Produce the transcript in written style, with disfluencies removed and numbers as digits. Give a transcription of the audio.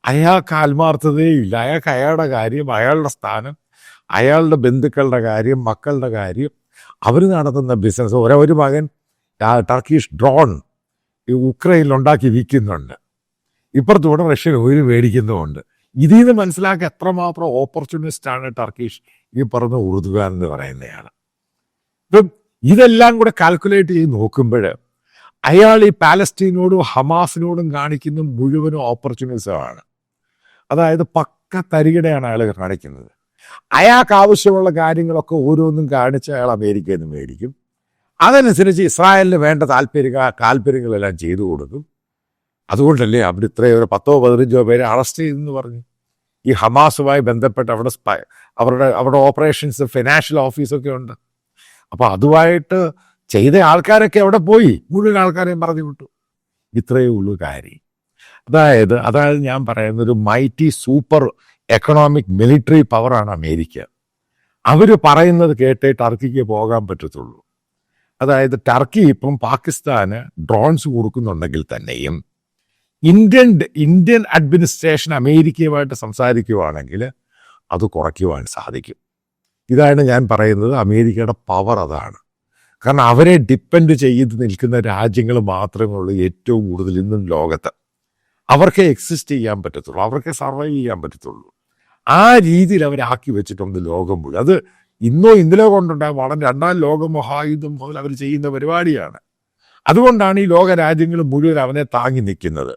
അയാൾക്ക് ആത്മാർത്ഥതയില്ല. അയാൾക്ക് അയാളുടെ കാര്യം, അയാളുടെ സ്ഥാനം, അയാളുടെ ബന്ധുക്കളുടെ കാര്യം, മക്കളുടെ കാര്യം, അവർ നടത്തുന്ന ബിസിനസ്. ഒരു മകൻ ടർക്കിഷ് ഡ്രോൺ ഉക്രൈനിൽ ഉണ്ടാക്കി വിൽക്കുന്നുണ്ട്, ഇപ്പുറത്തൂടെ റഷ്യൻ ഓയിൽ മേടിക്കുന്നുമുണ്ട്. ഇതിൽ നിന്ന് മനസ്സിലാക്കി എത്രമാത്രം ഓപ്പർച്യൂണിസ്റ്റാണ് ടർക്കിഷ് ഈ പറഞ്ഞ ഉറുദുകാൻ എന്ന് പറയുന്നയാൾ. ഇപ്പം ഇതെല്ലാം കൂടെ കാൽക്കുലേറ്റ് ചെയ്ത് നോക്കുമ്പോൾ അയാൾ ഈ പാലസ്തീനോടും ഹമാസിനോടും കാണിക്കുന്ന മുഴുവനും ഓപ്പർച്യൂണിസമാണ്. അതായത് പക്ക തരികിടയാണ് അയാൾ കാണിക്കുന്നത്. അയാൾക്ക് ആവശ്യമുള്ള കാര്യങ്ങളൊക്കെ ഓരോന്നും കാണിച്ച് അയാൾ അമേരിക്കയിൽ നിന്ന് മേടിക്കും. അതനുസരിച്ച് ഇസ്രായേലിന് വേണ്ട താല്പര്യങ്ങളെല്ലാം ചെയ്തു കൊടുക്കും. അതുകൊണ്ടല്ലേ അവിടെ ഇത്രയും ഒരു 10-15 പേരെ അറസ്റ്റ് ചെയ്തെന്ന് പറഞ്ഞു. ഈ ഹമാസുമായി ബന്ധപ്പെട്ട് അവരുടെ ഓപ്പറേഷൻസ്, ഫിനാൻഷ്യൽ ഓഫീസൊക്കെ ഉണ്ട്. അപ്പോൾ അതുമായിട്ട് ചെയ്ത ആൾക്കാരൊക്കെ അവിടെ പോയി, മുഴുവൻ ആൾക്കാരെയും പറഞ്ഞു വിട്ടു. ഇത്രയേ ഉള്ളൂ കാര്യം. അതായത് ഞാൻ പറയുന്ന ഒരു മൈറ്റി സൂപ്പർ എക്കണോമിക് മിലിറ്ററി പവറാണ് അമേരിക്ക. അവർ പറയുന്നത് കേട്ടേ ടർക്കിക്ക് പോകാൻ പറ്റത്തുള്ളൂ. അതായത് ടർക്കി ഇപ്പം പാകിസ്ഥാന് ഡ്രോൺസ് കൊടുക്കുന്നുണ്ടെങ്കിൽ തന്നെയും ഇന്ത്യൻ അഡ്മിനിസ്ട്രേഷൻ അമേരിക്കയുമായിട്ട് സംസാരിക്കുവാണെങ്കിൽ അത് കുറയ്ക്കുവാൻ സാധിക്കും. ഇതാണ് ഞാൻ പറയുന്നത്, അമേരിക്കയുടെ പവർ അതാണ്. കാരണം അവരെ ഡിപ്പെൻഡ് ചെയ്ത് നിൽക്കുന്ന രാജ്യങ്ങൾ മാത്രമേ ഉള്ളൂ ഏറ്റവും കൂടുതൽ ഇന്നും ലോകത്ത്. അവർക്ക് എക്സിസ്റ്റ് ചെയ്യാൻ പറ്റത്തുള്ളൂ, അവർക്ക് സർവൈവ് ചെയ്യാൻ പറ്റത്തുള്ളൂ. ആ രീതിയിൽ അവരാക്കി വെച്ചിട്ടുണ്ട് ലോകം മുഴുവൻ. അത് ഇന്നലെ കൊണ്ടുണ്ടായ വളരെ 2ാം ലോക മഹായുദ്ധം മുതൽ അവർ ചെയ്യുന്ന പരിപാടിയാണ്. അതുകൊണ്ടാണ് ഈ ലോക രാജ്യങ്ങൾ മുഴുവൻ അവനെ താങ്ങി നിൽക്കുന്നത്.